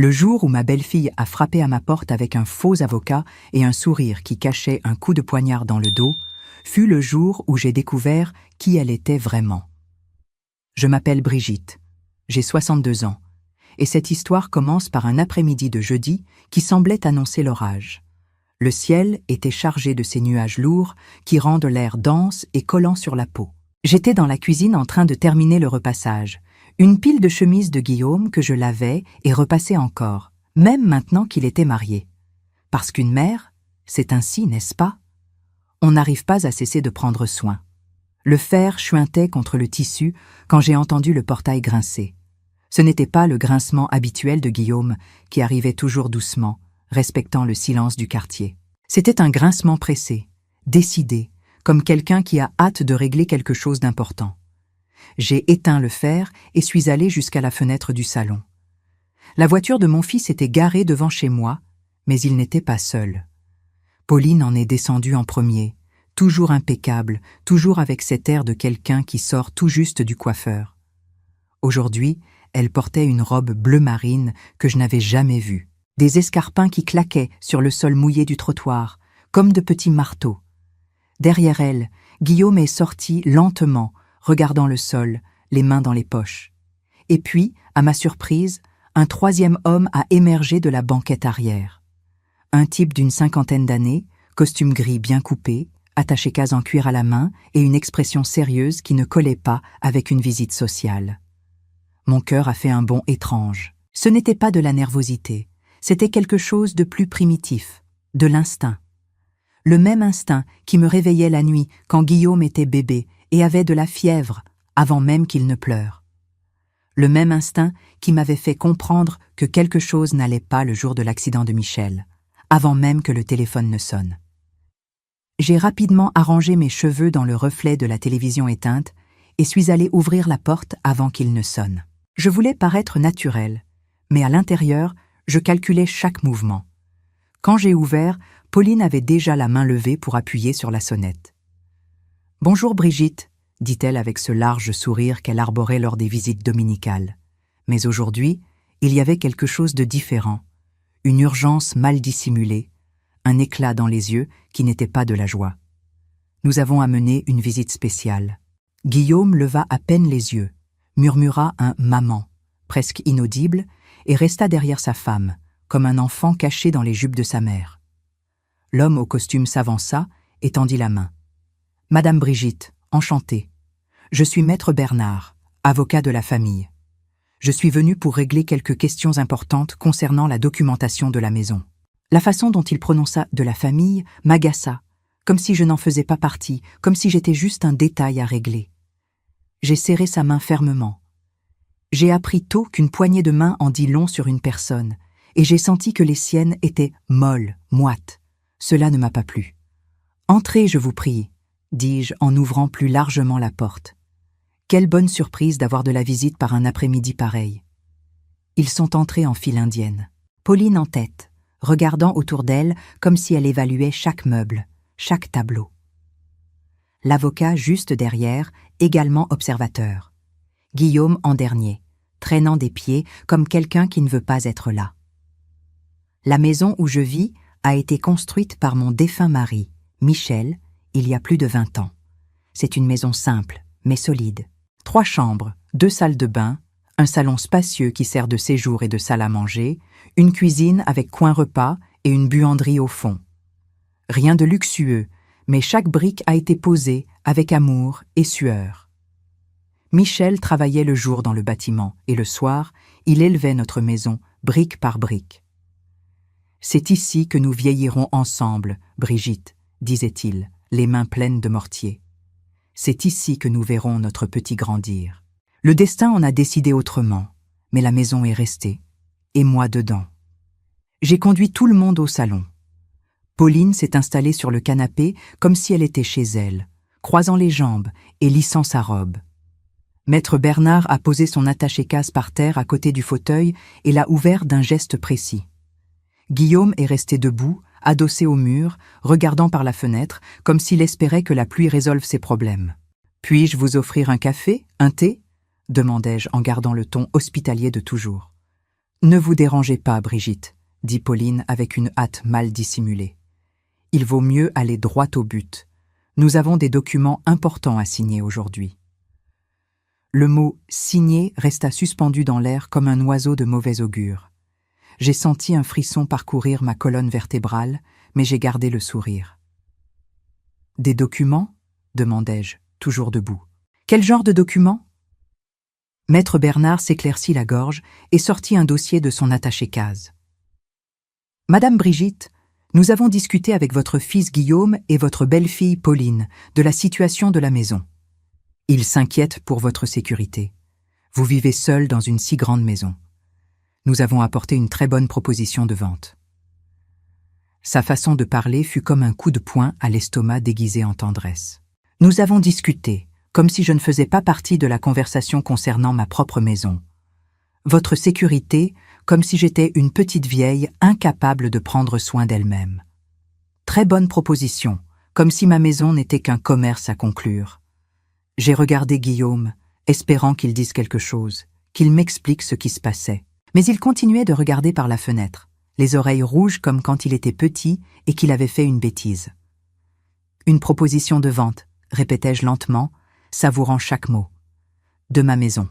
Le jour où ma belle-fille a frappé à ma porte avec un faux avocat et un sourire qui cachait un coup de poignard dans le dos, fut le jour où j'ai découvert qui elle était vraiment. Je m'appelle Brigitte, j'ai 62 ans, et cette histoire commence par un après-midi de jeudi qui semblait annoncer l'orage. Le ciel était chargé de ces nuages lourds qui rendent l'air dense et collant sur la peau. J'étais dans la cuisine en train de terminer le repassage, une pile de chemises de Guillaume que je lavais et repassais encore, même maintenant qu'il était marié. Parce qu'une mère, c'est ainsi, n'est-ce pas? On n'arrive pas à cesser de prendre soin. Le fer chuintait contre le tissu quand j'ai entendu le portail grincer. Ce n'était pas le grincement habituel de Guillaume, qui arrivait toujours doucement, respectant le silence du quartier. C'était un grincement pressé, décidé, comme quelqu'un qui a hâte de régler quelque chose d'important. J'ai éteint le fer et suis allé jusqu'à la fenêtre du salon. La voiture de mon fils était garée devant chez moi, mais il n'était pas seul. Pauline en est descendue en premier, toujours impeccable, toujours avec cet air de quelqu'un qui sort tout juste du coiffeur. Aujourd'hui, elle portait une robe bleu marine que je n'avais jamais vue. Des escarpins qui claquaient sur le sol mouillé du trottoir, comme de petits marteaux. Derrière elle, Guillaume est sorti lentement, regardant le sol, les mains dans les poches. Et puis, à ma surprise, un troisième homme a émergé de la banquette arrière. Un type d'une 50aine d'années, costume gris bien coupé, attaché-case en cuir à la main et une expression sérieuse qui ne collait pas avec une visite sociale. Mon cœur a fait un bond étrange. Ce n'était pas de la nervosité, c'était quelque chose de plus primitif, de l'instinct. Le même instinct qui me réveillait la nuit quand Guillaume était bébé et avait de la fièvre avant même qu'il ne pleure. Le même instinct qui m'avait fait comprendre que quelque chose n'allait pas le jour de l'accident de Michel, avant même que le téléphone ne sonne. J'ai rapidement arrangé mes cheveux dans le reflet de la télévision éteinte et suis allé ouvrir la porte avant qu'il ne sonne. Je voulais paraître naturel, mais à l'intérieur, je calculais chaque mouvement. Quand j'ai ouvert, Pauline avait déjà la main levée pour appuyer sur la sonnette. « Bonjour Brigitte », dit-elle avec ce large sourire qu'elle arborait lors des visites dominicales. Mais aujourd'hui, il y avait quelque chose de différent, une urgence mal dissimulée, un éclat dans les yeux qui n'était pas de la joie. Nous avons amené une visite spéciale. Guillaume leva à peine les yeux, murmura un « maman », presque inaudible, et resta derrière sa femme, comme un enfant caché dans les jupes de sa mère. L'homme au costume s'avança et tendit la main. « Madame Brigitte, enchantée. Je suis maître Bernard, avocat de la famille. Je suis venu pour régler quelques questions importantes concernant la documentation de la maison. » La façon dont il prononça « de la famille » m'agaça, comme si je n'en faisais pas partie, comme si j'étais juste un détail à régler. J'ai serré sa main fermement. J'ai appris tôt qu'une poignée de main en dit long sur une personne, et j'ai senti que les siennes étaient molles, moites. Cela ne m'a pas plu. « Entrez, je vous prie », dis-je en ouvrant plus largement la porte. Quelle bonne surprise d'avoir de la visite par un après-midi pareil. Ils sont entrés en file indienne. Pauline en tête, regardant autour d'elle comme si elle évaluait chaque meuble, chaque tableau. L'avocat juste derrière, également observateur. Guillaume en dernier, traînant des pieds comme quelqu'un qui ne veut pas être là. La maison où je vis a été construite par mon défunt mari, Michel, il y a plus de 20 ans. C'est une maison simple, mais solide. 3 chambres, 2 salles de bain, un salon spacieux qui sert de séjour et de salle à manger, une cuisine avec coin repas et une buanderie au fond. Rien de luxueux, mais chaque brique a été posée avec amour et sueur. Michel travaillait le jour dans le bâtiment et le soir, il élevait notre maison, brique par brique. « C'est ici que nous vieillirons ensemble, Brigitte, » disait-il, les mains pleines de mortier. « C'est ici que nous verrons notre petit grandir. » Le destin en a décidé autrement, mais la maison est restée, et moi dedans. J'ai conduit tout le monde au salon. Pauline s'est installée sur le canapé comme si elle était chez elle, croisant les jambes et lissant sa robe. Maître Bernard a posé son attaché-case par terre à côté du fauteuil et l'a ouvert d'un geste précis. Guillaume est resté debout, adossé au mur, regardant par la fenêtre, comme s'il espérait que la pluie résolve ses problèmes. « Puis-je vous offrir un café, un thé ?» demandai-je en gardant le ton hospitalier de toujours. Ne vous dérangez pas, Brigitte, dit Pauline avec une hâte mal dissimulée. Il vaut mieux aller droit au but. Nous avons des documents importants à signer aujourd'hui. Le mot « signer » resta suspendu dans l'air comme un oiseau de mauvais augure. J'ai senti un frisson parcourir ma colonne vertébrale, mais j'ai gardé le sourire. « Des documents » demandai-je, toujours debout. « Quel genre de documents » Maître Bernard s'éclaircit la gorge et sortit un dossier de son attaché-case. « Madame Brigitte, nous avons discuté avec votre fils Guillaume et votre belle-fille Pauline de la situation de la maison. Ils s'inquiètent pour votre sécurité. Vous vivez seul dans une si grande maison. Nous avons apporté une très bonne proposition de vente. » Sa façon de parler fut comme un coup de poing à l'estomac déguisé en tendresse. Nous avons discuté, comme si je ne faisais pas partie de la conversation concernant ma propre maison. Votre sécurité, comme si j'étais une petite vieille incapable de prendre soin d'elle-même. Très bonne proposition, comme si ma maison n'était qu'un commerce à conclure. J'ai regardé Guillaume, espérant qu'il dise quelque chose, qu'il m'explique ce qui se passait. Mais il continuait de regarder par la fenêtre, les oreilles rouges comme quand il était petit et qu'il avait fait une bêtise. « Une proposition de vente », répétai-je lentement, savourant chaque mot. « De ma maison. »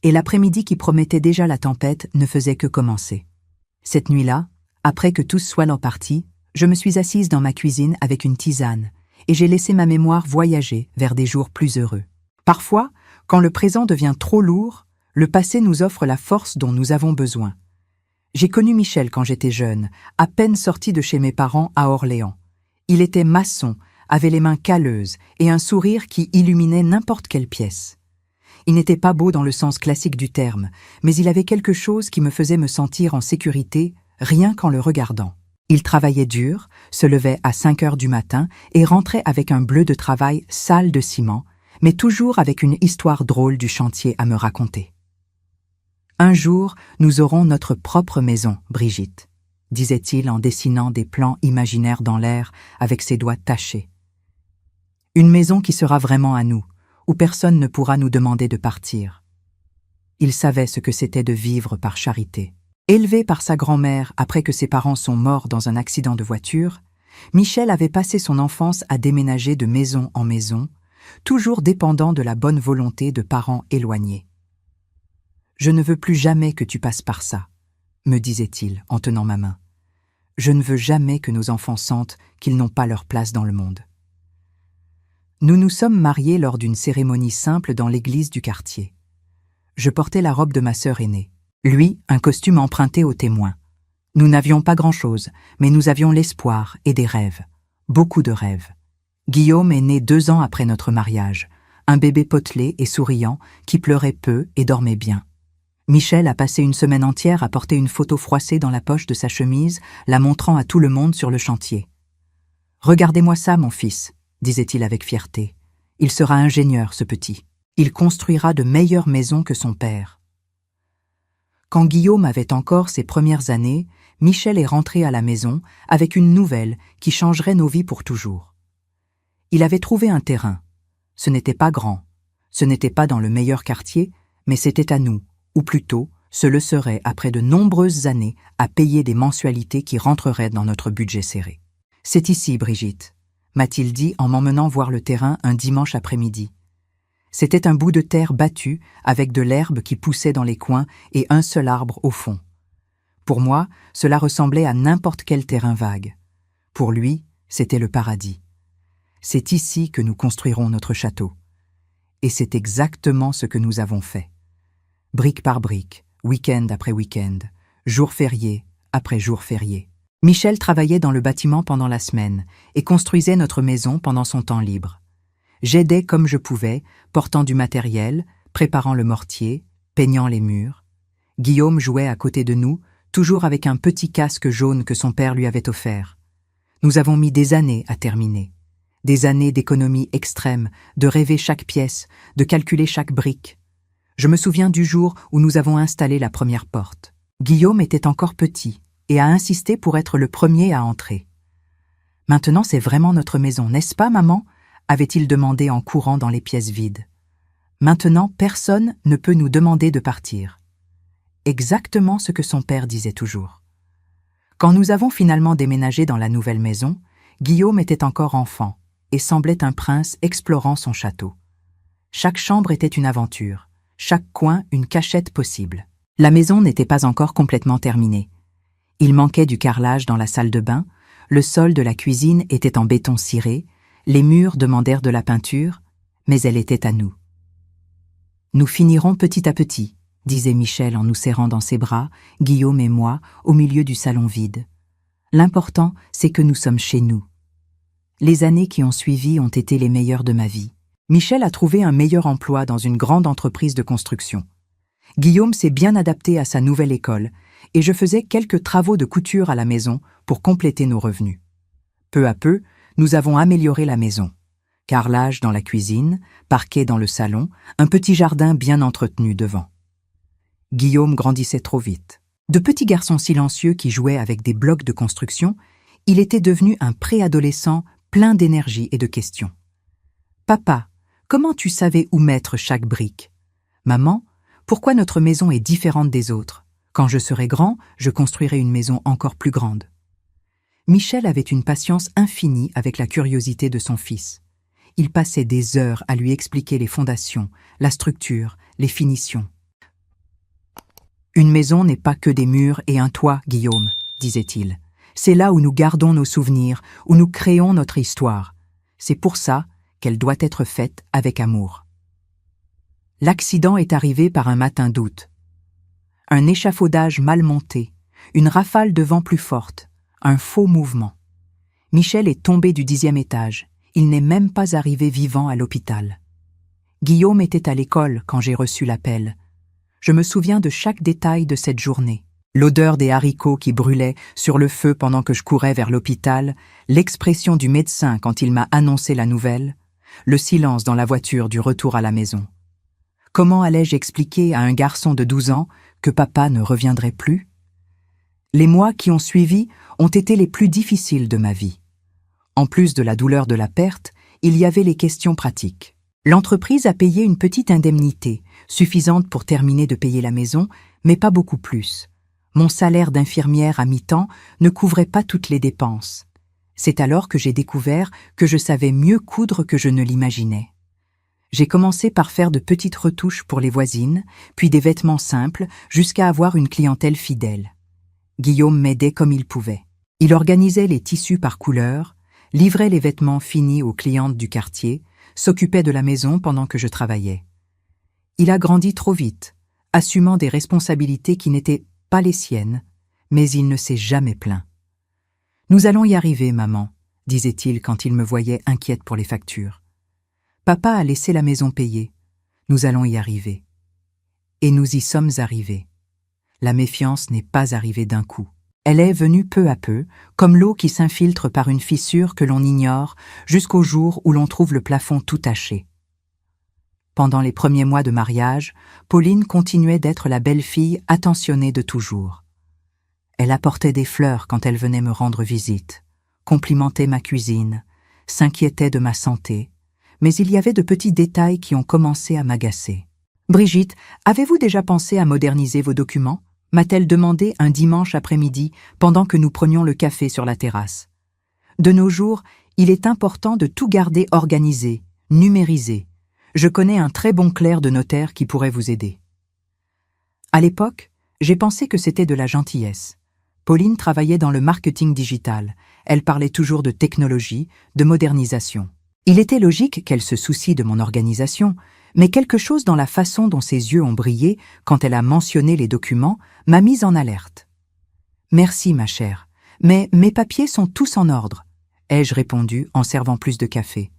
Et l'après-midi qui promettait déjà la tempête ne faisait que commencer. Cette nuit-là, après que tous soient partis, je me suis assise dans ma cuisine avec une tisane et j'ai laissé ma mémoire voyager vers des jours plus heureux. Parfois, quand le présent devient trop lourd, le passé nous offre la force dont nous avons besoin. J'ai connu Michel quand j'étais jeune, à peine sorti de chez mes parents à Orléans. Il était maçon, avait les mains calleuses et un sourire qui illuminait n'importe quelle pièce. Il n'était pas beau dans le sens classique du terme, mais il avait quelque chose qui me faisait me sentir en sécurité rien qu'en le regardant. Il travaillait dur, se levait à 5 heures du matin et rentrait avec un bleu de travail sale de ciment, mais toujours avec une histoire drôle du chantier à me raconter. « Un jour, nous aurons notre propre maison, Brigitte, » disait-il en dessinant des plans imaginaires dans l'air avec ses doigts tachés. « Une maison qui sera vraiment à nous, où personne ne pourra nous demander de partir. » Il savait ce que c'était de vivre par charité. Élevé par sa grand-mère après que ses parents sont morts dans un accident de voiture, Michel avait passé son enfance à déménager de maison en maison, toujours dépendant de la bonne volonté de parents éloignés. « Je ne veux plus jamais que tu passes par ça, » me disait-il en tenant ma main. « Je ne veux jamais que nos enfants sentent qu'ils n'ont pas leur place dans le monde. » Nous nous sommes mariés lors d'une cérémonie simple dans l'église du quartier. Je portais la robe de ma sœur aînée. Lui, un costume emprunté aux témoins. Nous n'avions pas grand-chose, mais nous avions l'espoir et des rêves. Beaucoup de rêves. Guillaume est né 2 ans après notre mariage, un bébé potelé et souriant qui pleurait peu et dormait bien. Michel a passé une semaine entière à porter une photo froissée dans la poche de sa chemise, la montrant à tout le monde sur le chantier. « Regardez-moi ça, mon fils », disait-il avec fierté. « Il sera ingénieur, ce petit. Il construira de meilleures maisons que son père. » Quand Guillaume avait encore ses premières années, Michel est rentré à la maison avec une nouvelle qui changerait nos vies pour toujours. Il avait trouvé un terrain. Ce n'était pas grand, ce n'était pas dans le meilleur quartier, mais c'était à nous, ou plutôt, ce le serait après de nombreuses années à payer des mensualités qui rentreraient dans notre budget serré. « C'est ici, Brigitte », m'a-t-il dit en m'emmenant voir le terrain un dimanche après-midi. C'était un bout de terre battu avec de l'herbe qui poussait dans les coins et un seul arbre au fond. Pour moi, cela ressemblait à n'importe quel terrain vague. Pour lui, c'était le paradis. C'est ici que nous construirons notre château. Et c'est exactement ce que nous avons fait. Brique par brique, week-end après week-end, jour férié après jour férié. Michel travaillait dans le bâtiment pendant la semaine et construisait notre maison pendant son temps libre. J'aidais comme je pouvais, portant du matériel, préparant le mortier, peignant les murs. Guillaume jouait à côté de nous, toujours avec un petit casque jaune que son père lui avait offert. Nous avons mis des années à terminer. Des années d'économie extrême, de rêver chaque pièce, de calculer chaque brique. Je me souviens du jour où nous avons installé la première porte. Guillaume était encore petit et a insisté pour être le premier à entrer. « Maintenant, c'est vraiment notre maison, n'est-ce pas, maman ?» avait-il demandé en courant dans les pièces vides. « Maintenant, personne ne peut nous demander de partir. » Exactement ce que son père disait toujours. Quand nous avons finalement déménagé dans la nouvelle maison, Guillaume était encore enfant et semblait un prince explorant son château. Chaque chambre était une aventure, chaque coin une cachette possible. La maison n'était pas encore complètement terminée. Il manquait du carrelage dans la salle de bain, le sol de la cuisine était en béton ciré, les murs demandèrent de la peinture, mais elle était à nous. Nous finirons petit à petit, disait Michel en nous serrant dans ses bras, Guillaume et moi, au milieu du salon vide. L'important, c'est que nous sommes chez nous. Les années qui ont suivi ont été les meilleures de ma vie. Michel a trouvé un meilleur emploi dans une grande entreprise de construction. Guillaume s'est bien adapté à sa nouvelle école et je faisais quelques travaux de couture à la maison pour compléter nos revenus. Peu à peu, nous avons amélioré la maison. Carrelage dans la cuisine, parquet dans le salon, un petit jardin bien entretenu devant. Guillaume grandissait trop vite. De petit garçon silencieux qui jouait avec des blocs de construction, il était devenu un préadolescent plein d'énergie et de questions. « Papa, comment tu savais où mettre chaque brique ? Maman, pourquoi notre maison est différente des autres ? Quand je serai grand, je construirai une maison encore plus grande. » Michel avait une patience infinie avec la curiosité de son fils. Il passait des heures à lui expliquer les fondations, la structure, les finitions. « Une maison n'est pas que des murs et un toit, Guillaume, » disait-il. « C'est là où nous gardons nos souvenirs, où nous créons notre histoire. C'est pour ça qu'elle doit être faite avec amour. » L'accident est arrivé par un matin d'août. Un échafaudage mal monté, une rafale de vent plus forte, un faux mouvement. Michel est tombé du 10e étage. Il n'est même pas arrivé vivant à l'hôpital. Guillaume était à l'école quand j'ai reçu l'appel. Je me souviens de chaque détail de cette journée. L'odeur des haricots qui brûlaient sur le feu pendant que je courais vers l'hôpital, l'expression du médecin quand il m'a annoncé la nouvelle, le silence dans la voiture du retour à la maison. Comment allais-je expliquer à un garçon de 12 ans que papa ne reviendrait plus? Les mois qui ont suivi ont été les plus difficiles de ma vie. En plus de la douleur de la perte, il y avait les questions pratiques. L'entreprise a payé une petite indemnité, suffisante pour terminer de payer la maison, mais pas beaucoup plus. Mon salaire d'infirmière à mi-temps ne couvrait pas toutes les dépenses. C'est alors que j'ai découvert que je savais mieux coudre que je ne l'imaginais. J'ai commencé par faire de petites retouches pour les voisines, puis des vêtements simples, jusqu'à avoir une clientèle fidèle. Guillaume m'aidait comme il pouvait. Il organisait les tissus par couleur, livrait les vêtements finis aux clientes du quartier, s'occupait de la maison pendant que je travaillais. Il a grandi trop vite, assumant des responsabilités qui n'étaient pas les siennes, mais il ne s'est jamais plaint. « Nous allons y arriver, maman, » disait-il quand il me voyait inquiète pour les factures. « Papa a laissé la maison payée. Nous allons y arriver. » Et nous y sommes arrivés. La méfiance n'est pas arrivée d'un coup. Elle est venue peu à peu, comme l'eau qui s'infiltre par une fissure que l'on ignore, jusqu'au jour où l'on trouve le plafond tout taché. Pendant les premiers mois de mariage, Pauline continuait d'être la belle-fille attentionnée de toujours. Elle apportait des fleurs quand elle venait me rendre visite, complimentait ma cuisine, s'inquiétait de ma santé, mais il y avait de petits détails qui ont commencé à m'agacer. « Brigitte, avez-vous déjà pensé à moderniser vos documents ?» m'a-t-elle demandé un dimanche après-midi pendant que nous prenions le café sur la terrasse. De nos jours, il est important de tout garder organisé, numérisé. Je connais un très bon clerc de notaire qui pourrait vous aider. À l'époque, j'ai pensé que c'était de la gentillesse. Pauline travaillait dans le marketing digital. Elle parlait toujours de technologie, de modernisation. Il était logique qu'elle se soucie de mon organisation, mais quelque chose dans la façon dont ses yeux ont brillé quand elle a mentionné les documents m'a mise en alerte. « Merci, ma chère, mais mes papiers sont tous en ordre, » ai-je répondu en servant plus de café.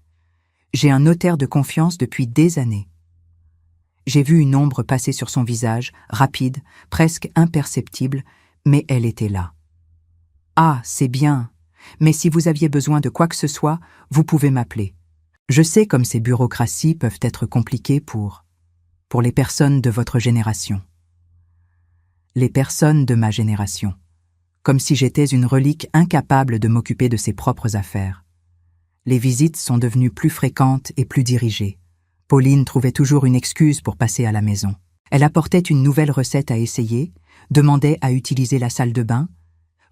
J'ai un notaire de confiance depuis des années. J'ai vu une ombre passer sur son visage, rapide, presque imperceptible, mais elle était là. « Ah, c'est bien, mais si vous aviez besoin de quoi que ce soit, vous pouvez m'appeler. Je sais comme ces bureaucraties peuvent être compliquées pour les personnes de votre génération. » Les personnes de ma génération. Comme si j'étais une relique incapable de m'occuper de ses propres affaires. Les visites sont devenues plus fréquentes et plus dirigées. Pauline trouvait toujours une excuse pour passer à la maison. Elle apportait une nouvelle recette à essayer, demandait à utiliser la salle de bain,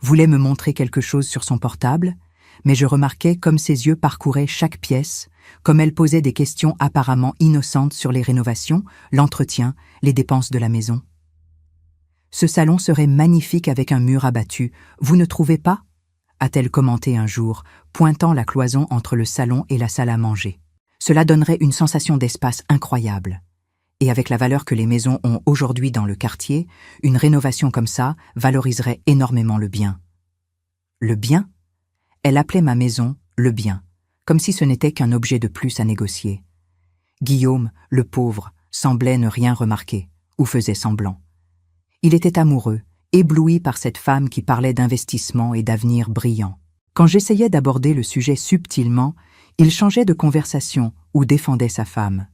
voulait me montrer quelque chose sur son portable, mais je remarquais comme ses yeux parcouraient chaque pièce, comme elle posait des questions apparemment innocentes sur les rénovations, l'entretien, les dépenses de la maison. Ce salon serait magnifique avec un mur abattu, vous ne trouvez pas ? A-t-elle commenté un jour, pointant la cloison entre le salon et la salle à manger. Cela donnerait une sensation d'espace incroyable. Et avec la valeur que les maisons ont aujourd'hui dans le quartier, une rénovation comme ça valoriserait énormément le bien. Le bien ? Elle appelait ma maison le bien, comme si ce n'était qu'un objet de plus à négocier. Guillaume, le pauvre, semblait ne rien remarquer, ou faisait semblant. Il était amoureux, ébloui par cette femme qui parlait d'investissement et d'avenir brillant. Quand j'essayais d'aborder le sujet subtilement, il changeait de conversation ou défendait sa femme.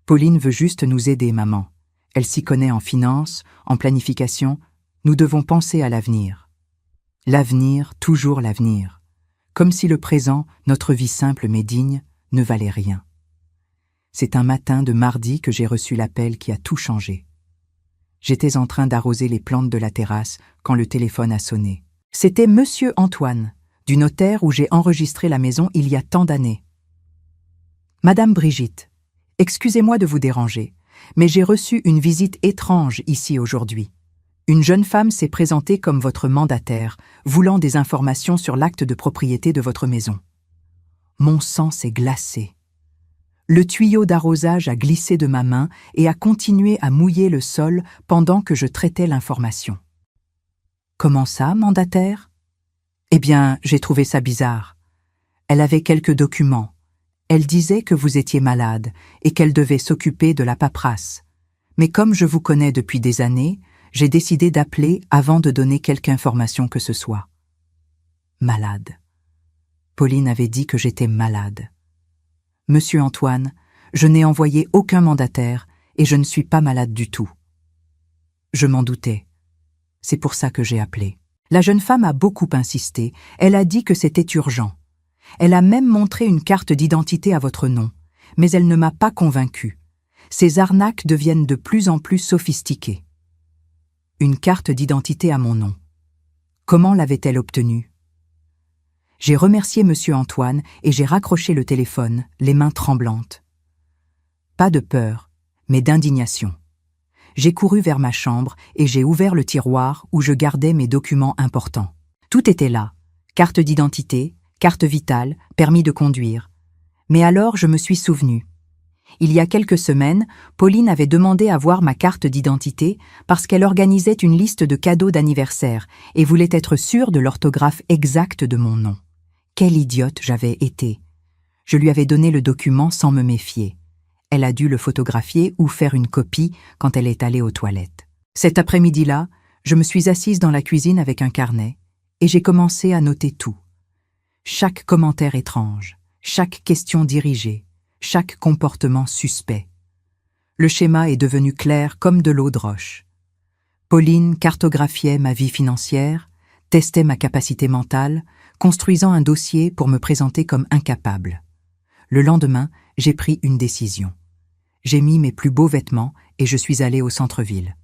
« Pauline veut juste nous aider, maman. Elle s'y connaît en finance, en planification. Nous devons penser à l'avenir. » L'avenir, toujours l'avenir. Comme si le présent, notre vie simple mais digne, ne valait rien. C'est un matin de mardi que j'ai reçu l'appel qui a tout changé. J'étais en train d'arroser les plantes de la terrasse quand le téléphone a sonné. C'était Monsieur Antoine, du notaire où j'ai enregistré la maison il y a tant d'années. « Madame Brigitte, excusez-moi de vous déranger, mais j'ai reçu une visite étrange ici aujourd'hui. Une jeune femme s'est présentée comme votre mandataire, voulant des informations sur l'acte de propriété de votre maison. » Mon sang s'est glacé. Le tuyau d'arrosage a glissé de ma main et a continué à mouiller le sol pendant que je traitais l'information. « Comment ça, mandataire ? » Eh bien, j'ai trouvé ça bizarre. Elle avait quelques documents. Elle disait que vous étiez malade et qu'elle devait s'occuper de la paperasse. Mais comme je vous connais depuis des années, j'ai décidé d'appeler avant de donner quelque information que ce soit. Malade. Pauline avait dit que j'étais malade. Monsieur Antoine, je n'ai envoyé aucun mandataire et je ne suis pas malade du tout. Je m'en doutais. C'est pour ça que j'ai appelé. La jeune femme a beaucoup insisté. Elle a dit que c'était urgent. Elle a même montré une carte d'identité à votre nom, mais elle ne m'a pas convaincue. Ces arnaques deviennent de plus en plus sophistiquées. Une carte d'identité à mon nom. Comment l'avait-elle obtenue ? J'ai remercié Monsieur Antoine et j'ai raccroché le téléphone, les mains tremblantes. Pas de peur, mais d'indignation. J'ai couru vers ma chambre et j'ai ouvert le tiroir où je gardais mes documents importants. Tout était là, carte d'identité, carte vitale, permis de conduire. Mais alors je me suis souvenu. Il y a quelques semaines, Pauline avait demandé à voir ma carte d'identité parce qu'elle organisait une liste de cadeaux d'anniversaire et voulait être sûre de l'orthographe exacte de mon nom. Quelle idiote j'avais été. Je lui avais donné le document sans me méfier. Elle a dû le photographier ou faire une copie quand elle est allée aux toilettes. Cet après-midi-là, je me suis assise dans la cuisine avec un carnet et j'ai commencé à noter tout. Chaque commentaire étrange, chaque question dirigée, chaque comportement suspect. Le schéma est devenu clair comme de l'eau de roche. Pauline cartographiait ma vie financière, testait ma capacité mentale, construisant un dossier pour me présenter comme incapable. Le lendemain, j'ai pris une décision. J'ai mis mes plus beaux vêtements et je suis allée au centre-ville.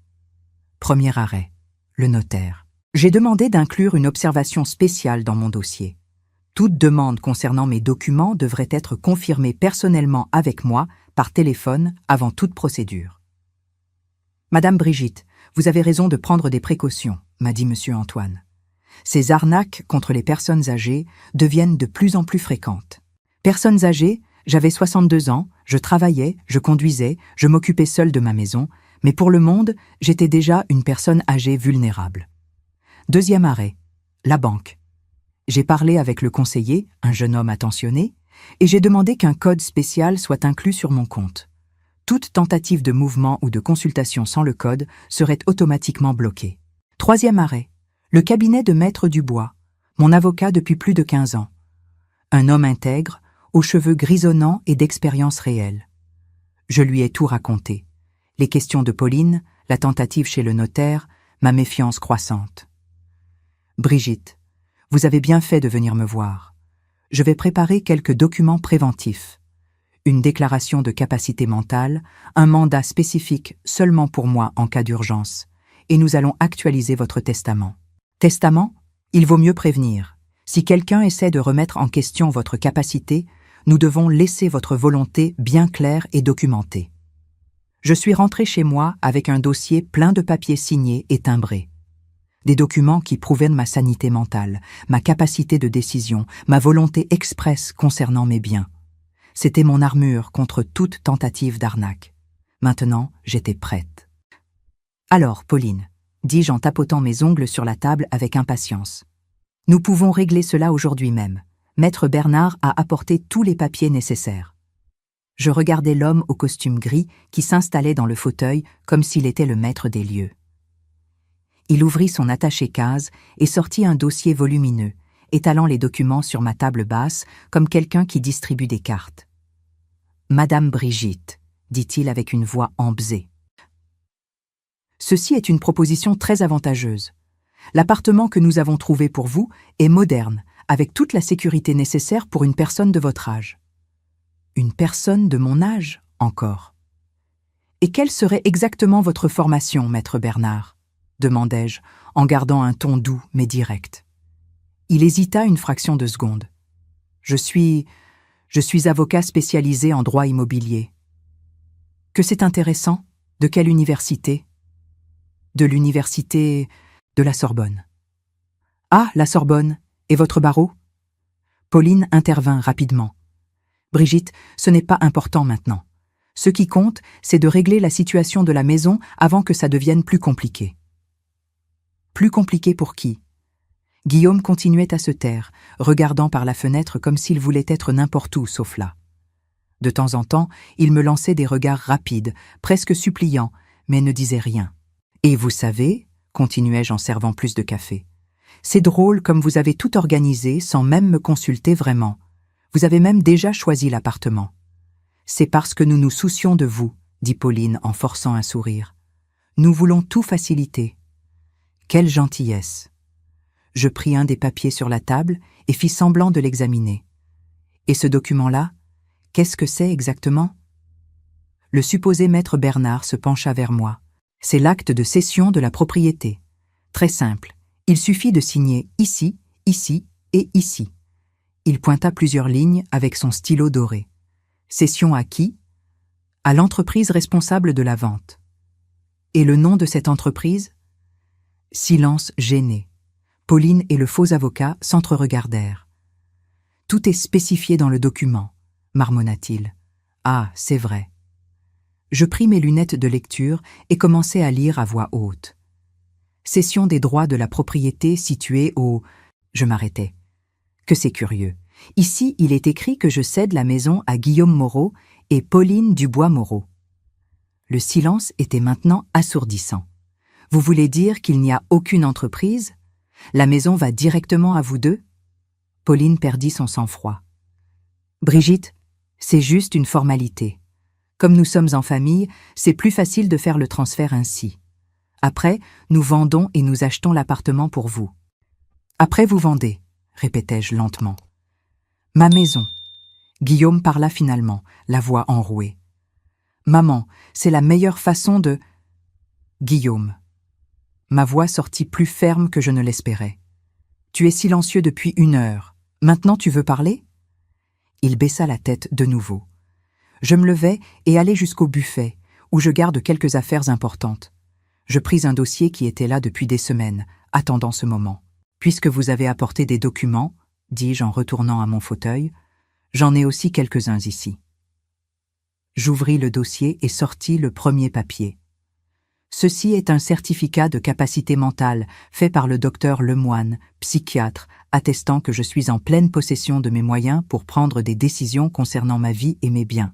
Premier arrêt, le notaire. J'ai demandé d'inclure une observation spéciale dans mon dossier. Toute demande concernant mes documents devrait être confirmée personnellement avec moi, par téléphone, avant toute procédure. « Madame Brigitte, vous avez raison de prendre des précautions, » m'a dit Monsieur Antoine. Ces arnaques contre les personnes âgées deviennent de plus en plus fréquentes. Personnes âgées, j'avais 62 ans, je travaillais, je conduisais, je m'occupais seule de ma maison, mais pour le monde, j'étais déjà une personne âgée vulnérable. Deuxième arrêt, la banque. J'ai parlé avec le conseiller, un jeune homme attentionné, et j'ai demandé qu'un code spécial soit inclus sur mon compte. Toute tentative de mouvement ou de consultation sans le code serait automatiquement bloquée. Troisième arrêt, le cabinet de Maître Dubois, mon avocat depuis plus de 15 ans. Un homme intègre, aux cheveux grisonnants et d'expérience réelle. Je lui ai tout raconté. Les questions de Pauline, la tentative chez le notaire, ma méfiance croissante. « Brigitte, vous avez bien fait de venir me voir. Je vais préparer quelques documents préventifs. une déclaration de capacité mentale, un mandat spécifique seulement pour moi en cas d'urgence, et nous allons actualiser votre testament. Testament? Il vaut mieux prévenir. Si quelqu'un essaie de remettre en question votre capacité, nous devons laisser votre volonté bien claire et documentée. Je suis rentré chez moi avec un dossier plein de papiers signés et timbrés. Des documents qui prouvaient ma sanité mentale, ma capacité de décision, ma volonté expresse concernant mes biens. C'était mon armure contre toute tentative d'arnaque. Maintenant, j'étais prête. « Alors, Pauline, dis-je en tapotant mes ongles sur la table avec impatience. Nous pouvons régler cela aujourd'hui même. Maître Bernard a apporté tous les papiers nécessaires. » Je regardais l'homme au costume gris qui s'installait dans le fauteuil comme s'il était le maître des lieux. Il ouvrit son attaché-case et sortit un dossier volumineux, étalant les documents sur ma table basse comme quelqu'un qui distribue des cartes. « Madame Brigitte », dit-il avec une voix embzée. « Ceci est une proposition très avantageuse. L'appartement que nous avons trouvé pour vous est moderne, avec toute la sécurité nécessaire pour une personne de votre âge. » Une personne de mon âge, encore. « Et quelle serait exactement votre formation, maître Bernard ?» demandai-je, en gardant un ton doux mais direct. Il hésita une fraction de seconde. « Je suis avocat spécialisé en droit immobilier. »« Que c'est intéressant. De quelle université ?»« De l'université de la Sorbonne. »« Ah, la Sorbonne. Et votre barreau ?» Pauline intervint rapidement. « Brigitte, ce n'est pas important maintenant. Ce qui compte, c'est de régler la situation de la maison avant que ça devienne plus compliqué. » Plus compliqué pour qui? Guillaume continuait à se taire, regardant par la fenêtre comme s'il voulait être n'importe où sauf là. De temps en temps, il me lançait des regards rapides, presque suppliants, mais ne disait rien. « Et vous savez, » continuai-je en servant plus de café, « c'est drôle comme vous avez tout organisé sans même me consulter vraiment. Vous avez même déjà choisi l'appartement. »« C'est parce que nous nous soucions de vous, » dit Pauline en forçant un sourire. « Nous voulons tout faciliter. » Quelle gentillesse! Je pris un des papiers sur la table et fis semblant de l'examiner. Et ce document-là, qu'est-ce que c'est exactement? Le supposé maître Bernard se pencha vers moi. C'est l'acte de cession de la propriété. Très simple, il suffit de signer ici, ici et ici. Il pointa plusieurs lignes avec son stylo doré. Cession à qui? À l'entreprise responsable de la vente. Et le nom de cette entreprise? Silence gêné. Pauline et le faux avocat s'entre-regardèrent. « Tout est spécifié dans le document, » marmonna-t-il. « Ah, c'est vrai. » Je pris mes lunettes de lecture et commençai à lire à voix haute. Cession des droits de la propriété située au... Je m'arrêtai. Que c'est curieux. Ici, il est écrit que je cède la maison à Guillaume Moreau et Pauline Dubois-Moreau. Le silence était maintenant assourdissant. Vous voulez dire qu'il n'y a aucune entreprise? La maison va directement à vous deux? Pauline perdit son sang-froid. Brigitte, c'est juste une formalité. Comme nous sommes en famille, c'est plus facile de faire le transfert ainsi. Après, nous vendons et nous achetons l'appartement pour vous. Après, vous vendez, répétai-je lentement. Ma maison. Guillaume parla finalement, la voix enrouée. Maman, c'est la meilleure façon de... Guillaume. Ma voix sortit plus ferme que je ne l'espérais. Tu es silencieux depuis 1 heure. Maintenant tu veux parler? Il baissa la tête de nouveau. Je me levai et allai jusqu'au buffet, où je garde quelques affaires importantes. Je pris un dossier qui était là depuis des semaines, attendant ce moment. Puisque vous avez apporté des documents, dis-je en retournant à mon fauteuil, j'en ai aussi quelques-uns ici. J'ouvris le dossier et sortis le premier papier. Ceci est un certificat de capacité mentale fait par le docteur Lemoine, psychiatre, attestant que je suis en pleine possession de mes moyens pour prendre des décisions concernant ma vie et mes biens.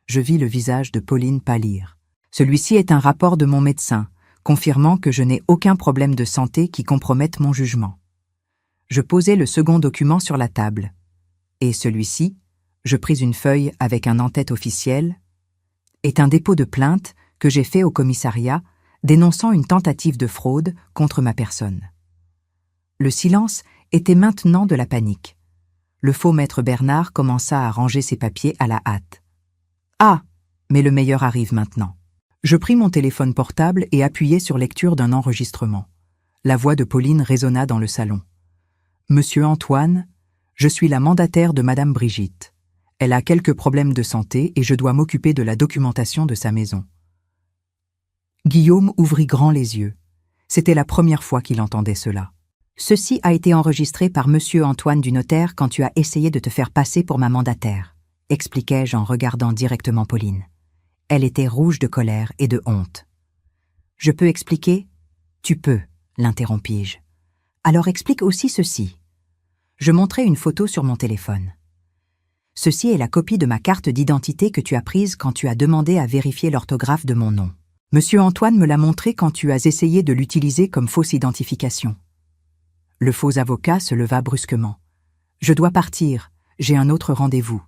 Je vis le visage de Pauline pâlir. Celui-ci est un rapport de mon médecin, confirmant que je n'ai aucun problème de santé qui compromette mon jugement. Je posai le second document sur la table. Et celui-ci, je pris une feuille avec un en-tête officiel, est un dépôt de plainte que j'ai fait au commissariat, dénonçant une tentative de fraude contre ma personne. Le silence était maintenant de la panique. Le faux maître Bernard commença à ranger ses papiers à la hâte. Ah, mais le meilleur arrive maintenant. Je pris mon téléphone portable et appuyai sur lecture d'un enregistrement. La voix de Pauline résonna dans le salon. « Monsieur Antoine, je suis la mandataire de Madame Brigitte. Elle a quelques problèmes de santé et je dois m'occuper de la documentation de sa maison. » Guillaume ouvrit grand les yeux. C'était la première fois qu'il entendait cela. « Ceci a été enregistré par Monsieur Antoine du notaire quand tu as essayé de te faire passer pour ma mandataire, » expliquai-je en regardant directement Pauline. Elle était rouge de colère et de honte. « Je peux expliquer ? » ?»« Tu peux, » l'interrompis-je. « Alors explique aussi ceci. » Je montrai une photo sur mon téléphone. « Ceci est la copie de ma carte d'identité que tu as prise quand tu as demandé à vérifier l'orthographe de mon nom. Monsieur Antoine me l'a montré quand tu as essayé de l'utiliser comme fausse identification. » Le faux avocat se leva brusquement. « Je dois partir, j'ai un autre rendez-vous. »«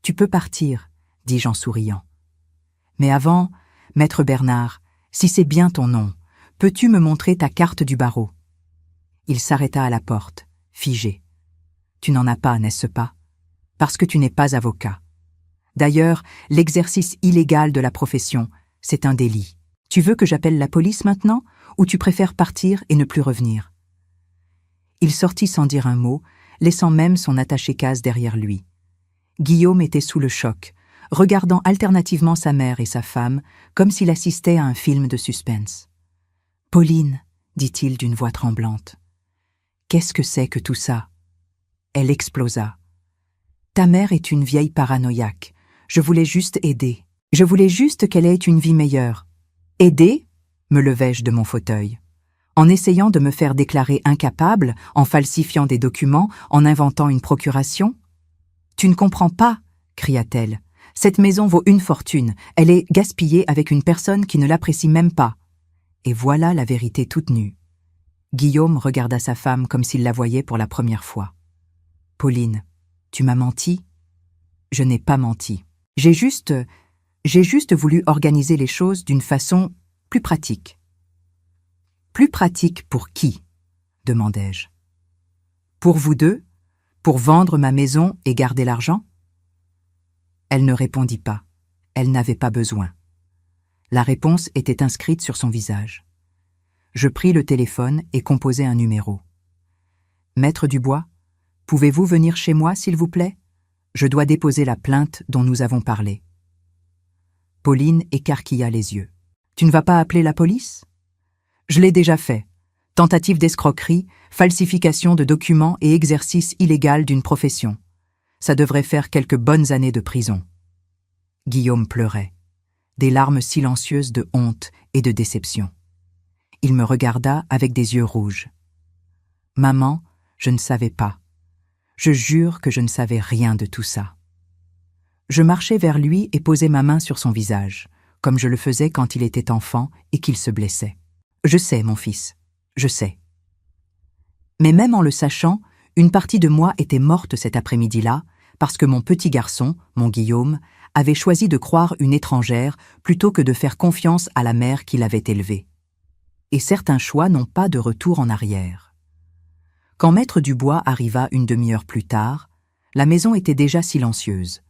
Tu peux partir, » dis-je en souriant. « Mais avant, maître Bernard, si c'est bien ton nom, peux-tu me montrer ta carte du barreau ?» Il s'arrêta à la porte, figé. « Tu n'en as pas, n'est-ce pas? Parce que tu n'es pas avocat. D'ailleurs, l'exercice illégal de la profession, c'est un délit. Tu veux que j'appelle la police maintenant, ou tu préfères partir et ne plus revenir ?» Il sortit sans dire un mot, laissant même son attaché-case derrière lui. Guillaume était sous le choc, regardant alternativement sa mère et sa femme, comme s'il assistait à un film de suspense. « Pauline, » dit-il d'une voix tremblante. « Qu'est-ce que c'est que tout ça ?» Elle explosa. « Ta mère est une vieille paranoïaque. Je voulais juste aider. Je voulais juste qu'elle ait une vie meilleure. »« Aider ?» me levai-je de mon fauteuil. « En essayant de me faire déclarer incapable, en falsifiant des documents, en inventant une procuration ?»« Tu ne comprends pas » cria-t-elle. « Cette maison vaut une fortune. Elle est gaspillée avec une personne qui ne l'apprécie même pas. » Et voilà la vérité toute nue. Guillaume regarda sa femme comme s'il la voyait pour la première fois. « Pauline, tu m'as menti ?»« Je n'ai pas menti. J'ai juste voulu organiser les choses d'une façon plus pratique. »« Plus pratique pour qui ?» demandai-je. « Pour vous deux? Pour vendre ma maison et garder l'argent ?» Elle ne répondit pas. Elle n'avait pas besoin. La réponse était inscrite sur son visage. Je pris le téléphone et composai un numéro. « Maître Dubois, pouvez-vous venir chez moi, s'il vous plaît? Je dois déposer la plainte dont nous avons parlé. » Pauline écarquilla les yeux. « Tu ne vas pas appeler la police? »« Je l'ai déjà fait. Tentative d'escroquerie, falsification de documents et exercice illégal d'une profession. Ça devrait faire quelques bonnes années de prison. » Guillaume pleurait, des larmes silencieuses de honte et de déception. Il me regarda avec des yeux rouges. « Maman, je ne savais pas. Je jure que je ne savais rien de tout ça. » Je marchai vers lui et posai ma main sur son visage, comme je le faisais quand il était enfant et qu'il se blessait. « Je sais, mon fils, je sais. » Mais même en le sachant, une partie de moi était morte cet après-midi-là, parce que mon petit garçon, mon Guillaume, avait choisi de croire une étrangère plutôt que de faire confiance à la mère qui l'avait élevé. Et certains choix n'ont pas de retour en arrière. Quand maître Dubois arriva une demi-heure plus tard, la maison était déjà silencieuse.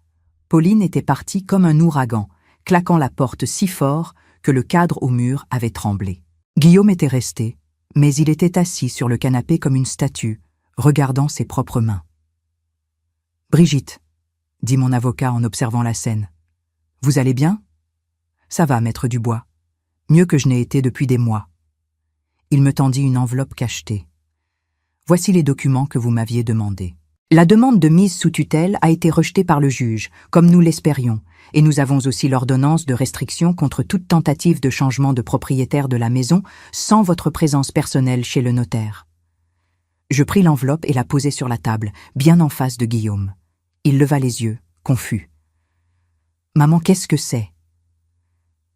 Pauline était partie comme un ouragan, claquant la porte si fort que le cadre au mur avait tremblé. Guillaume était resté, mais il était assis sur le canapé comme une statue, regardant ses propres mains. « Brigitte, » dit mon avocat en observant la scène. « Vous allez bien ? » ?»« Ça va, maître Dubois. Mieux que je n'ai été depuis des mois. » Il me tendit une enveloppe cachetée. « Voici les documents que vous m'aviez demandés. La demande de mise sous tutelle a été rejetée par le juge, comme nous l'espérions, et nous avons aussi l'ordonnance de restriction contre toute tentative de changement de propriétaire de la maison sans votre présence personnelle chez le notaire. » Je pris l'enveloppe et la posai sur la table, bien en face de Guillaume. Il leva les yeux, confus. « Maman, qu'est-ce que c'est ? » ?»«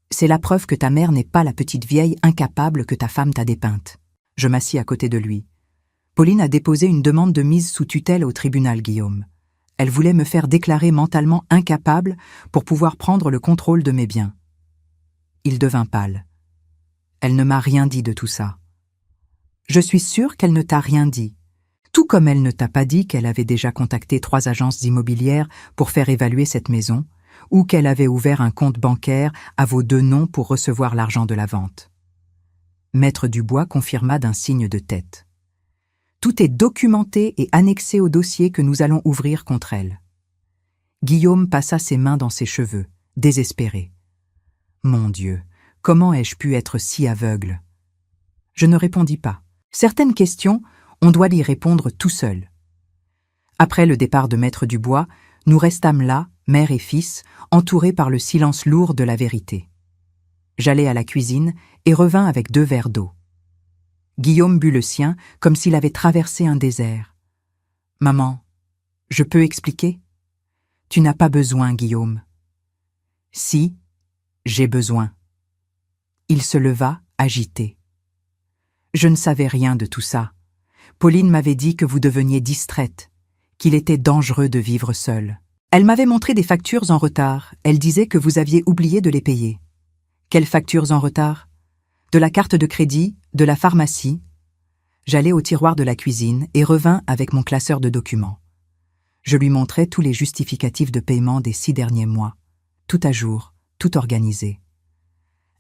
C'est la preuve que ta mère n'est pas la petite vieille incapable que ta femme t'a dépeinte. » Je m'assis à côté de lui. « Pauline a déposé une demande de mise sous tutelle au tribunal, Guillaume. Elle voulait me faire déclarer mentalement incapable pour pouvoir prendre le contrôle de mes biens. » Il devint pâle. « Elle ne m'a rien dit de tout ça. »« Je suis sûre qu'elle ne t'a rien dit. Tout comme elle ne t'a pas dit qu'elle avait déjà contacté 3 agences immobilières pour faire évaluer cette maison, ou qu'elle avait ouvert un compte bancaire à vos 2 noms pour recevoir l'argent de la vente. Maître Dubois confirma d'un signe de tête. Tout est documenté et annexé au dossier que nous allons ouvrir contre elle. Guillaume passa ses mains dans ses cheveux, désespéré. Mon Dieu, comment ai-je pu être si aveugle? Je ne répondis pas. Certaines questions, on doit y répondre tout seul. Après le départ de Maître Dubois, nous restâmes là, mère et fils, entourés par le silence lourd de la vérité. J'allai à la cuisine et revins avec 2 verres d'eau. Guillaume but le sien comme s'il avait traversé un désert. « Maman, je peux expliquer ?»« Tu n'as pas besoin, Guillaume. »« Si, j'ai besoin. » Il se leva, agité. « Je ne savais rien de tout ça. Pauline m'avait dit que vous deveniez distraite, qu'il était dangereux de vivre seule. Elle m'avait montré des factures en retard. Elle disait que vous aviez oublié de les payer. Quelles factures en retard? De la carte de crédit, de la pharmacie. J'allai au tiroir de la cuisine et revins avec mon classeur de documents. Je lui montrai tous les justificatifs de paiement des 6 derniers mois, tout à jour, tout organisé.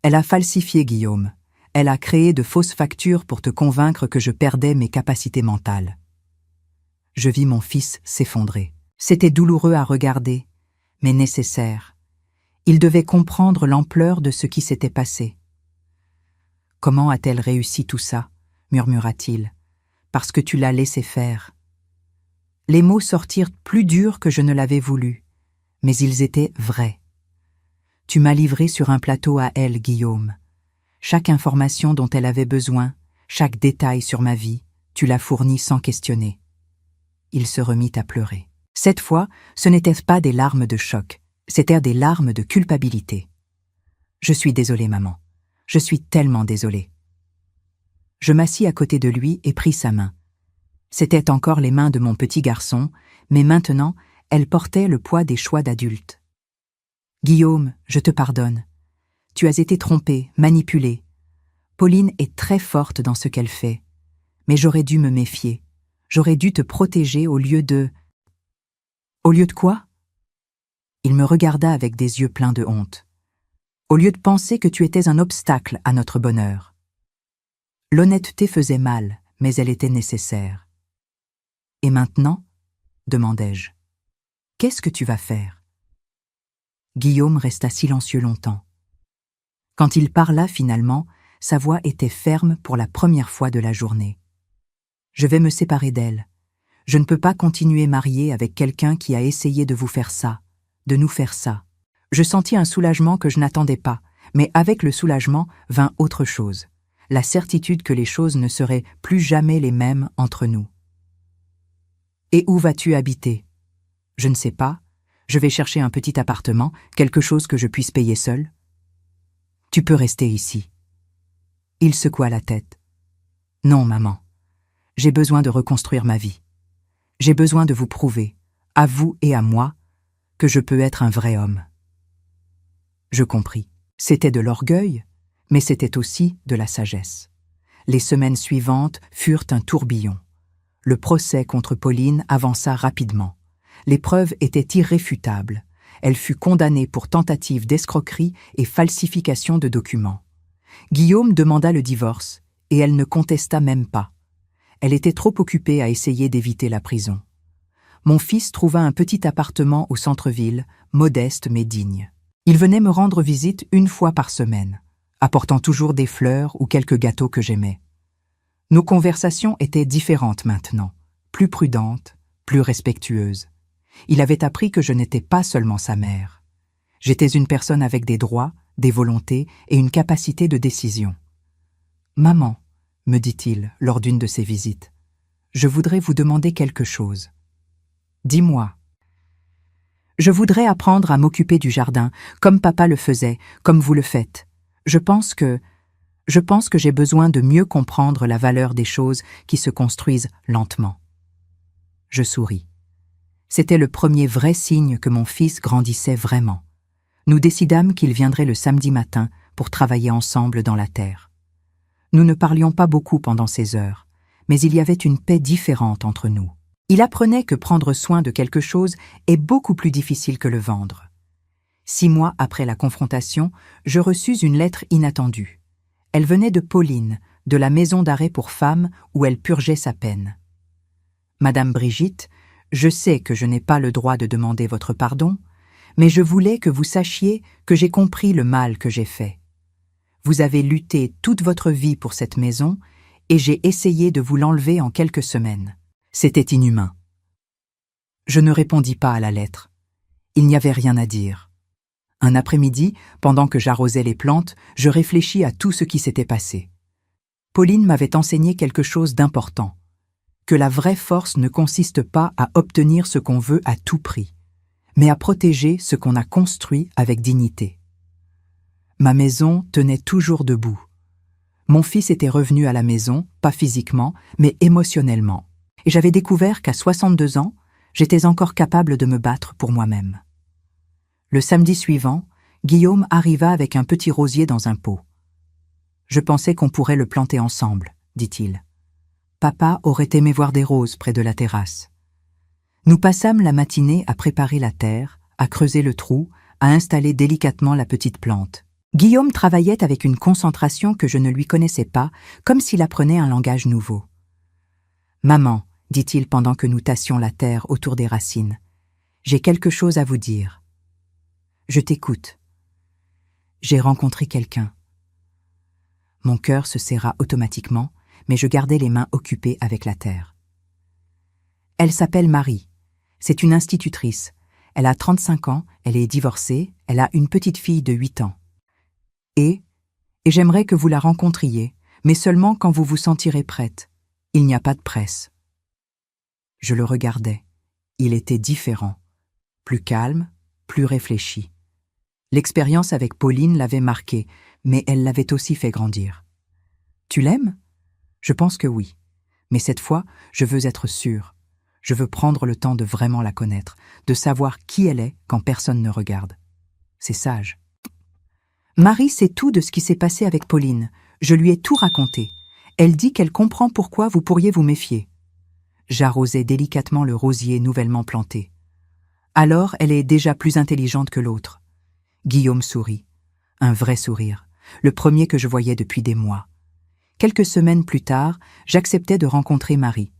Elle a falsifié, Guillaume. Elle a créé de fausses factures pour te convaincre que je perdais mes capacités mentales. Je vis mon fils s'effondrer. C'était douloureux à regarder, mais nécessaire. Il devait comprendre l'ampleur de ce qui s'était passé. « Comment a-t-elle réussi tout ça ?» murmura-t-il. « Parce que tu l'as laissé faire. » Les mots sortirent plus durs que je ne l'avais voulu, mais ils étaient vrais. Tu m'as livré sur un plateau à elle, Guillaume. Chaque information dont elle avait besoin, chaque détail sur ma vie, tu l'as fourni sans questionner. Il se remit à pleurer. Cette fois, ce n'étaient pas des larmes de choc, c'étaient des larmes de culpabilité. Je suis désolée, maman. Je suis tellement désolée. Je m'assis à côté de lui et pris sa main. C'étaient encore les mains de mon petit garçon, mais maintenant, elles portaient le poids des choix d'adulte. Guillaume, je te pardonne. Tu as été trompé, manipulé. Pauline est très forte dans ce qu'elle fait. Mais j'aurais dû me méfier. J'aurais dû te protéger au lieu de... Au lieu de quoi? Il me regarda avec des yeux pleins de honte. Au lieu de penser que tu étais un obstacle à notre bonheur. L'honnêteté faisait mal, mais elle était nécessaire. Et maintenant? Demandai-je. Qu'est-ce que tu vas faire? Guillaume resta silencieux longtemps. Quand il parla finalement, sa voix était ferme pour la première fois de la journée. Je vais me séparer d'elle. Je ne peux pas continuer mariée avec quelqu'un qui a essayé de vous faire ça, de nous faire ça. Je sentis un soulagement que je n'attendais pas, mais avec le soulagement vint autre chose, la certitude que les choses ne seraient plus jamais les mêmes entre nous. Et où vas-tu habiter? Je ne sais pas. Je vais chercher un petit appartement, quelque chose que je puisse payer seul. Tu peux rester ici. Il secoua la tête. Non, maman. J'ai besoin de reconstruire ma vie. J'ai besoin de vous prouver, à vous et à moi, que je peux être un vrai homme. Je compris. C'était de l'orgueil, mais c'était aussi de la sagesse. Les semaines suivantes furent un tourbillon. Le procès contre Pauline avança rapidement. Les preuves étaient irréfutables. Elle fut condamnée pour tentative d'escroquerie et falsification de documents. Guillaume demanda le divorce, et elle ne contesta même pas. Elle était trop occupée à essayer d'éviter la prison. Mon fils trouva un petit appartement au centre-ville, modeste mais digne. Il venait me rendre visite 1 fois par semaine, apportant toujours des fleurs ou quelques gâteaux que j'aimais. Nos conversations étaient différentes maintenant, plus prudentes, plus respectueuses. Il avait appris que je n'étais pas seulement sa mère. J'étais une personne avec des droits, des volontés et une capacité de décision. « Maman, » me dit-il lors d'une de ses visites, « je voudrais vous demander quelque chose. » « Dis-moi. » « Je voudrais apprendre à m'occuper du jardin, comme papa le faisait, comme vous le faites. Je pense que j'ai besoin de mieux comprendre la valeur des choses qui se construisent lentement. » Je souris. C'était le premier vrai signe que mon fils grandissait vraiment. Nous décidâmes qu'il viendrait le samedi matin pour travailler ensemble dans la terre. Nous ne parlions pas beaucoup pendant ces heures, mais il y avait une paix différente entre nous. Il apprenait que prendre soin de quelque chose est beaucoup plus difficile que le vendre. 6 mois après la confrontation, je reçus une lettre inattendue. Elle venait de Pauline, de la maison d'arrêt pour femmes où elle purgeait sa peine. « Madame Brigitte, je sais que je n'ai pas le droit de demander votre pardon, mais je voulais que vous sachiez que j'ai compris le mal que j'ai fait. Vous avez lutté toute votre vie pour cette maison et j'ai essayé de vous l'enlever en quelques semaines. C'était inhumain. » Je ne répondis pas à la lettre. Il n'y avait rien à dire. Un après-midi, pendant que j'arrosais les plantes, je réfléchis à tout ce qui s'était passé. Pauline m'avait enseigné quelque chose d'important, que la vraie force ne consiste pas à obtenir ce qu'on veut à tout prix, mais à protéger ce qu'on a construit avec dignité. Ma maison tenait toujours debout. Mon fils était revenu à la maison, pas physiquement, mais émotionnellement. Et j'avais découvert qu'à 62 ans, j'étais encore capable de me battre pour moi-même. Le samedi suivant, Guillaume arriva avec un petit rosier dans un pot. « Je pensais qu'on pourrait le planter ensemble, » dit-il. Papa aurait aimé voir des roses près de la terrasse. Nous passâmes la matinée à préparer la terre, à creuser le trou, à installer délicatement la petite plante. Guillaume travaillait avec une concentration que je ne lui connaissais pas, comme s'il apprenait un langage nouveau. « Maman, dit-il pendant que nous tassions la terre autour des racines, j'ai quelque chose à vous dire. Je t'écoute. J'ai rencontré quelqu'un. » Mon cœur se serra automatiquement, mais je gardais les mains occupées avec la terre. Elle s'appelle Marie. C'est une institutrice. Elle a 35 ans, elle est divorcée, elle a une petite fille de 8 ans. Et j'aimerais que vous la rencontriez, mais seulement quand vous vous sentirez prête. Il n'y a pas de presse. Je le regardais. Il était différent, plus calme, plus réfléchi. L'expérience avec Pauline l'avait marqué, mais elle l'avait aussi fait grandir. « Tu l'aimes ? Je pense que oui. Mais cette fois, je veux être sûre. Je veux prendre le temps de vraiment la connaître, de savoir qui elle est quand personne ne regarde. C'est sage. » Marie sait tout de ce qui s'est passé avec Pauline. Je lui ai tout raconté. Elle dit qu'elle comprend pourquoi vous pourriez vous méfier. J'arrosais délicatement le rosier nouvellement planté. Alors, elle est déjà plus intelligente que l'autre. Guillaume sourit. Un vrai sourire, le premier que je voyais depuis des mois. Quelques semaines plus tard, j'acceptais de rencontrer Marie.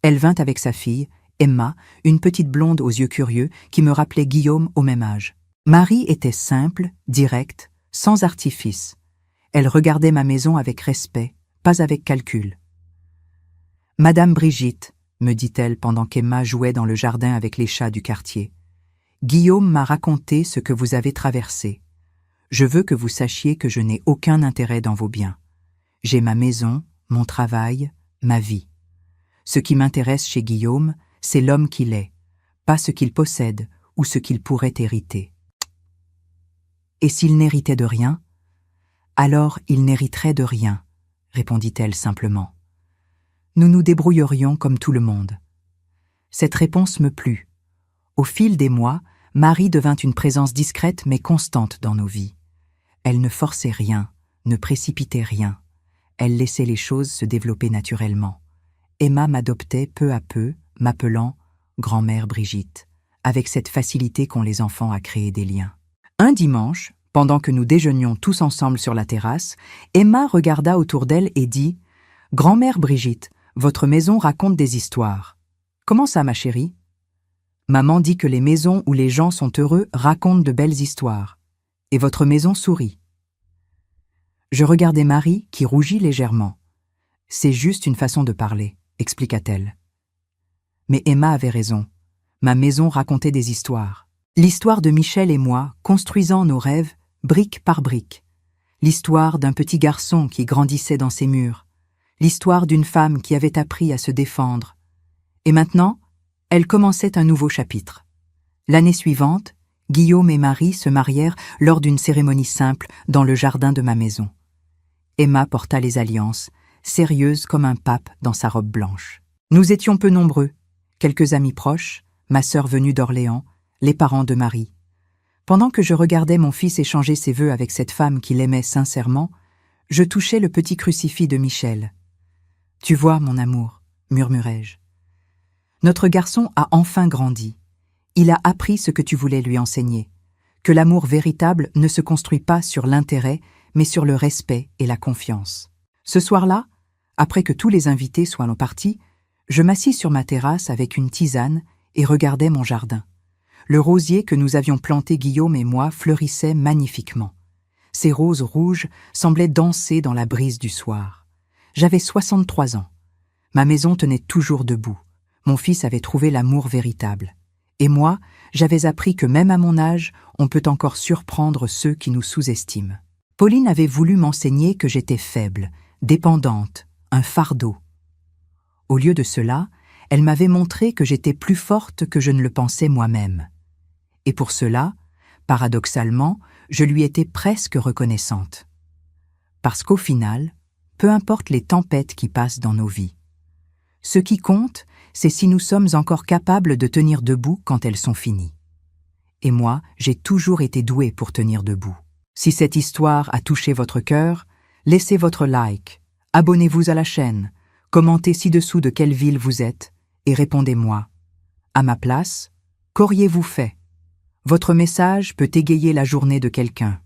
Elle vint avec sa fille, Emma, une petite blonde aux yeux curieux qui me rappelait Guillaume au même âge. Marie était simple, directe, sans artifice. Elle regardait ma maison avec respect, pas avec calcul. « Madame Brigitte, » me dit-elle pendant qu'Emma jouait dans le jardin avec les chats du quartier, « Guillaume m'a raconté ce que vous avez traversé. Je veux que vous sachiez que je n'ai aucun intérêt dans vos biens. J'ai ma maison, mon travail, ma vie. Ce qui m'intéresse chez Guillaume, c'est l'homme qu'il est, pas ce qu'il possède ou ce qu'il pourrait hériter. Et s'il n'héritait de rien, alors il n'hériterait de rien, répondit-elle simplement. Nous nous débrouillerions comme tout le monde. Cette réponse me plut. Au fil des mois, Marie devint une présence discrète mais constante dans nos vies. Elle ne forçait rien, ne précipitait rien. Elle laissait les choses se développer naturellement. Emma m'adoptait peu à peu, m'appelant « grand-mère Brigitte », avec cette facilité qu'ont les enfants à créer des liens. Un dimanche, pendant que nous déjeunions tous ensemble sur la terrasse, Emma regarda autour d'elle et dit « Grand-mère Brigitte, votre maison raconte des histoires. Comment ça, ma chérie ? » Maman dit que les maisons où les gens sont heureux racontent de belles histoires. Et votre maison sourit. Je regardais Marie qui rougit légèrement. C'est juste une façon de parler, expliqua-t-elle. Mais Emma avait raison. Ma maison racontait des histoires. L'histoire de Michel et moi, construisant nos rêves, brique par brique. L'histoire d'un petit garçon qui grandissait dans ses murs. L'histoire d'une femme qui avait appris à se défendre. Et maintenant, elle commençait un nouveau chapitre. L'année suivante, Guillaume et Marie se marièrent lors d'une cérémonie simple dans le jardin de ma maison. Emma porta les alliances, sérieuse comme un pape dans sa robe blanche. Nous étions peu nombreux, quelques amis proches, ma sœur venue d'Orléans, les parents de Marie. Pendant que je regardais mon fils échanger ses vœux avec cette femme qu'il aimait sincèrement, je touchais le petit crucifix de Michel. Tu vois, mon amour, murmurai-je. Notre garçon a enfin grandi. Il a appris ce que tu voulais lui enseigner, que l'amour véritable ne se construit pas sur l'intérêt, mais sur le respect et la confiance. Ce soir-là, après que tous les invités soient partis, je m'assis sur ma terrasse avec une tisane et regardais mon jardin. Le rosier que nous avions planté Guillaume et moi fleurissait magnifiquement. Ses roses rouges semblaient danser dans la brise du soir. J'avais 63 ans. Ma maison tenait toujours debout. Mon fils avait trouvé l'amour véritable. Et moi, j'avais appris que même à mon âge, on peut encore surprendre ceux qui nous sous-estiment. Pauline avait voulu m'enseigner que j'étais faible, dépendante, un fardeau. Au lieu de cela, elle m'avait montré que j'étais plus forte que je ne le pensais moi-même. Et pour cela, paradoxalement, je lui étais presque reconnaissante. Parce qu'au final, peu importe les tempêtes qui passent dans nos vies. Ce qui compte, c'est si nous sommes encore capables de tenir debout quand elles sont finies. Et moi, j'ai toujours été douée pour tenir debout. Si cette histoire a touché votre cœur, laissez votre like, abonnez-vous à la chaîne, commentez ci-dessous de quelle ville vous êtes et répondez-moi. À ma place, qu'auriez-vous fait? Votre message peut égayer la journée de quelqu'un.